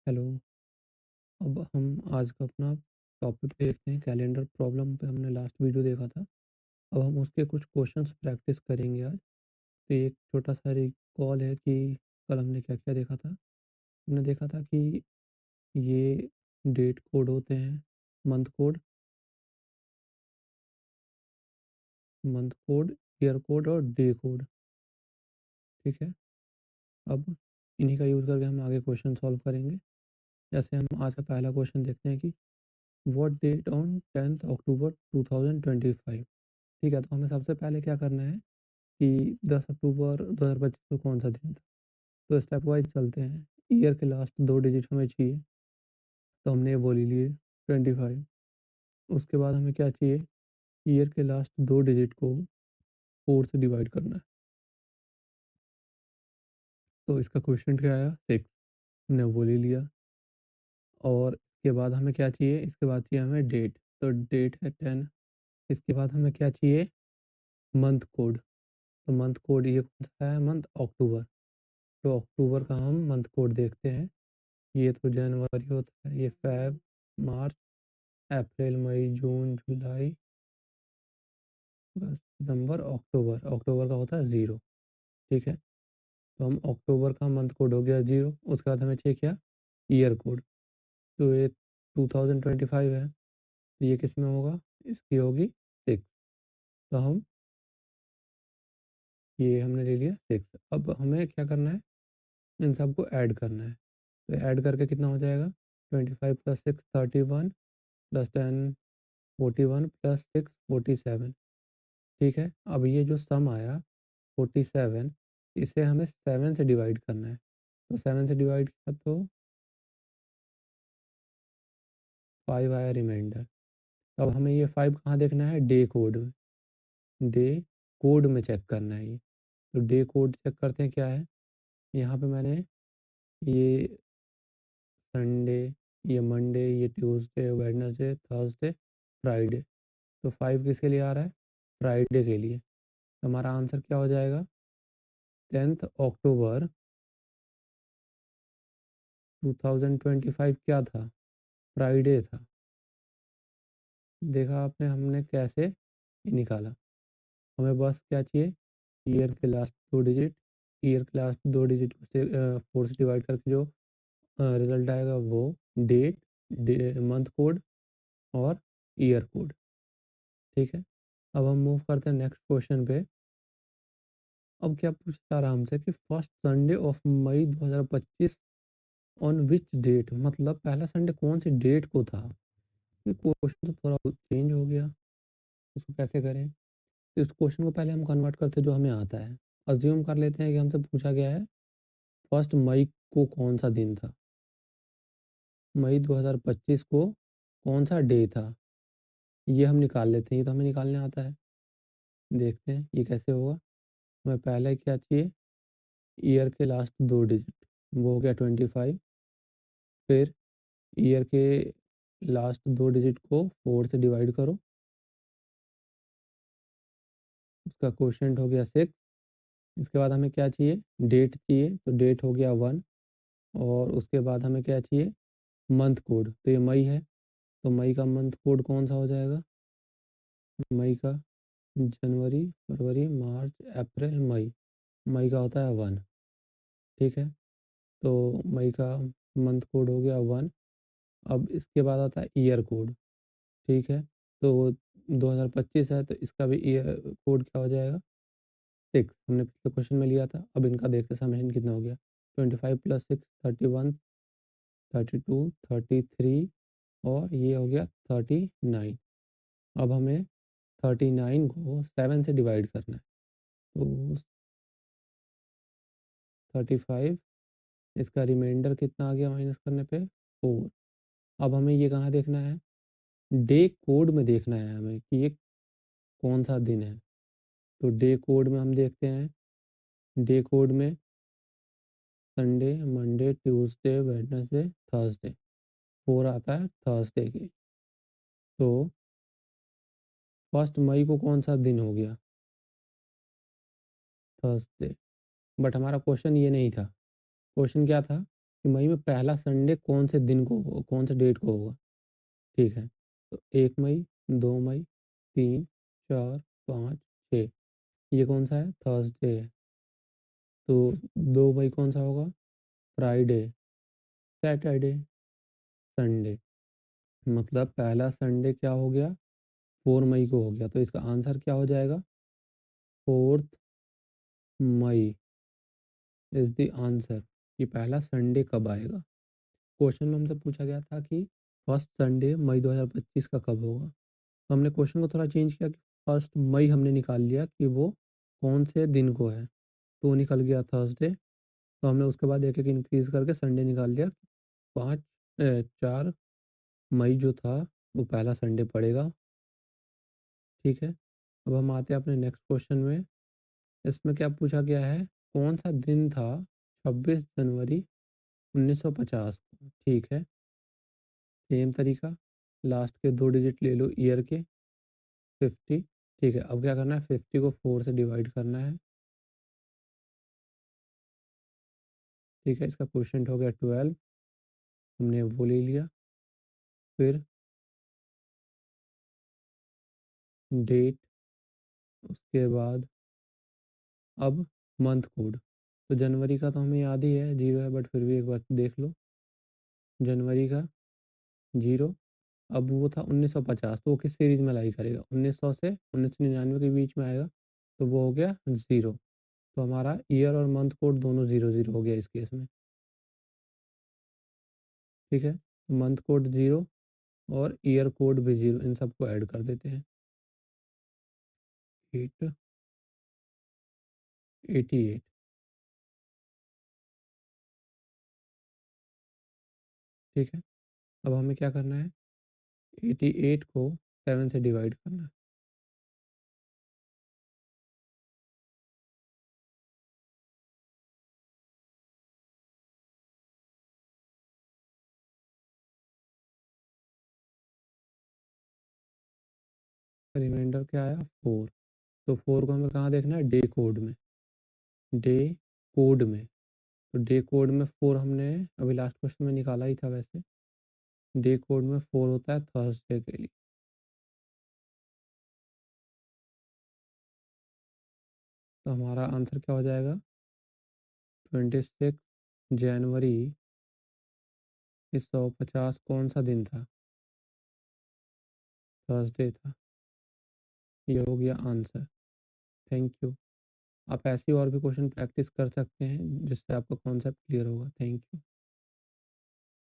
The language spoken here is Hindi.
हेलो। अब हम आज का अपना टॉपिक देखते हैं कैलेंडर प्रॉब्लम पे हमने लास्ट वीडियो देखा था। अब हम उसके कुछ क्वेश्चंस प्रैक्टिस करेंगे आज। तो एक छोटा सा रिकॉल है कि कल हमने क्या-क्या देखा था। हमने देखा था कि ये डेट कोड होते हैं, मंथ कोड, ईयर कोड और डे कोड, ठीक है? अब इन्हीं का यूज़ करके हम आगे क्वेश्चन सॉल्व करेंगे। जैसे हम आज का पहला क्वेश्चन देखते हैं कि व्हाट डेट ऑन 10th अक्टूबर 2025। ठीक है, तो हमें सबसे पहले क्या करना है कि 10 अक्टूबर 2025 को कौन-सा दिन था? तो स्टेप वाइज़ चलते हैं। ईयर के लास्ट 2 डिजिट हमें चाहिए, तो हमने ये बोल ही लिए 25। उसके बाद हमें क्या चाहिए? ईयर के लास्ट 2 डिजिट को 4 से डिवाइड करना है। तो इसका कोएफ़िशिएंट क्या आया? 6, हमने बोल ही लिया। और इसके बाद हमें क्या चाहिए? इसके बाद चाहिए हमें डेट, तो डेट है 10। इसके बाद हमें क्या चाहिए? मंथ कोड, तो मंथ कोड ये कौन-सा है? मंथ अक्टूबर। तो अक्टूबर का हम मंथ कोड देखते हैं। ये तो जनवरी होता है, ये फ़ेब, मार्च, अप्रैल, मई, जून, जुलाई, अगस्त, सितंबर, अक्टूबर। अक्टूबर का होता है 0, ठीक है? तो हम अक्टूबर का मंथ कोड हो गया 0, उसके बाद हमें चाहिए क्या? Year code. तो ये 2025 है, तो ये किस में होगा? इसकी होगी 6। तो हम ये हमने ले लिया 6। अब हमें क्या करना है? इन सबको ऐड करना है। तो ऐड करके कितना हो जाएगा? 25 + 6 31 + 10 41 + 6 47, ठीक है? अब ये जो सम आया 47, इसे हमें 7 से डिवाइड करना है। तो 7 से डिवाइड किया तो 5 आया रिमाइंडर। अब हमें ये 5 कहाँ देखना है? डे कोड में। डे कोड में चेक करना है ये। तो डे कोड चेक करते हैं क्या है? यहाँ पे मैंने ये संडे, ये मंडे, ये ट्यूसडे, वेडनेसडे, थर्सडे, फ्राइडे। तो 5 किसके लिए आ रहा है? फ्राइडे के लिए। तो हमारा आंसर क्या हो जाएगा? 10th अक्टूबर 2025 क्या था? फ्राइडे था। देखा आपने हमने कैसे निकाला। हमें बस क्या चाहिए? ईयर के लास्ट 2 डिजिट, ईयर के लास्ट 2 डिजिट को से 4 से डिवाइड करके जो रिज़ल्ट आएगा वो डेट, मंथ कोड और ईयर कोड, ठीक है? अब हम मूव करते हैं नेक्स्ट क्वेश्चन पे। अब क्या पूछता रहा हमसे कि first Sunday of May 2025 on which date, मतलब पहला संडे कौन सी डेट को था? ये क्वेश्चन तो थोड़ा चेंज हो गया, इसको कैसे करें? तो इस क्वेश्चन को पहले हम कन्वर्ट करते हैं जो हमें आता है। अज़्यूम कर लेते हैं कि हमसे पूछा गया है फर्स्ट मई को कौन-सा दिन था? मई 2025 को कौन-सा डे था? ये हम निकाल लेते हैं, ये तो हमें निकालने आता है। देखते हैं ये कैसे होगा। हमें पहले क्या चाहिए? ईयर के लास्ट 2 डिजिट, वो हो गया 25। फिर ईयर के लास्ट 2 डिजिट को 4 से डिवाइड करो, उसका कोएफ़िशिएंट हो गया 6। इसके बाद हमें क्या चाहिए? डेट चाहिए, तो डेट हो गया 1। और उसके बाद हमें क्या चाहिए? मंथ कोड, तो ये मई है, तो मई का मंथ कोड कौन-सा हो जाएगा? मई का जनवरी, फरवरी, मार्च, अप्रैल, मई। मई का होता है 1, ठीक है? तो मई का मंथ कोड हो गया 1। अब इसके बाद आता है ईयर कोड, ठीक है? तो 2025 है, तो इसका भी ईयर कोड क्या हो जाएगा? 6, हमने पिछले क्वेश्चन में लिया था। अब इनका देखते समेशन कितना हो गया? 25 + 6 31, 32, 33 और ये हो गया 39। अब हमें 39 को 7 से डिवाइड करना है। तो 35, इसका रिमाइंडर कितना आ गया माइनस करने पे? 4। अब हमें ये कहाँ देखना है? डे कोड में देखना है हमें कि ये कौन-सा दिन है। तो डे कोड में हम देखते हैं, डे कोड में Sunday, Monday, Tuesday, Wednesday, Thursday, 4 आता है थर्सडे की। तो फर्स्ट मई को कौन-सा दिन हो गया? थर्सडे। बट हमारा क्वेश्चन ये नहीं था। क्वेश्चन क्या था? कि मई में पहला संडे कौन से दिन को कौन से डेट को होगा, ठीक है। तो 1 मई, 2 मई, 3, 4, 5, 6 ये कौन सा है? थर्सडे है। तो 2 मई कौन सा होगा? Friday, Saturday, Sunday. मतलब पहला संडे क्या हो गया? 4 मई को हो गया। तो इसका आंसर क्या हो जाएगा? 4th May is the answer कि पहला संडे कब आएगा। क्वेश्चन में हमसे पूछा गया था कि फर्स्ट संडे मई 2025 का कब होगा। तो हमने क्वेश्चन को थोड़ा चेंज किया कि फर्स्ट मई हमने निकाल लिया कि वो कौन से दिन को है, तो वो निकल गया थर्सडे। तो हमने उसके बाद एक-एक इंक्रीज़ करके संडे निकाल लिया। 4 मई जो था वो पहला संडे पड़ेगा, ठीक है। अब हम आते हैं अपने नेक्स्ट क्वेश्चन में। इसमें क्या पूछा गया है? कौन सा दिन था 26 जनवरी 1950 को? ठीक है। सेम तरीका, लास्ट के 2 डिजिट ले लो ईयर के, 50, ठीक है। अब क्या करना है? 50 को 4 से डिवाइड करना है, ठीक है। इसका क्वोशिएंट हो गया 12, हमने वो ले लिया। फिर डेट, उसके बाद अब मंथ कोड। तो जनवरी का तो हमें याद ही है 0 है, बट फिर भी एक बार देख लो। जनवरी का 0, अब वो था 1950, तो वो किस सीरीज़ में लाई करेगा? 1900 से 1999 के बीच में आएगा, तो वो हो गया 0। तो हमारा ईयर और मंथ कोड दोनों 0-0 हो गया इस केस में, ठीक है। मंथ कोड 0 और ईयर कोड भी 0, इन सबको ऐड कर देते हैं। 88, ठीक है। अब हमें क्या करना है? 88 को 7 से डिवाइड करना है। रिमाइंडर क्या आया? 4। तो 4 को हमें कहाँ देखना है? डे कोड में, डे कोड में। तो डे कोड में 4 हमने अभी लास्ट क्वेश्चन में निकाला ही था वैसे। डे कोड में 4 होता है थर्सडे के लिए। तो हमारा आंसर क्या हो जाएगा? 26 जनवरी 1950 कौन सा दिन था? थर्सडे था। ये हो गया आंसर। Thank you. आप ऐसे ही और भी क्वेश्चन प्रैक्टिस कर सकते हैं जिससे आपका कॉन्सेप्ट क्लियर होगा। Thank you.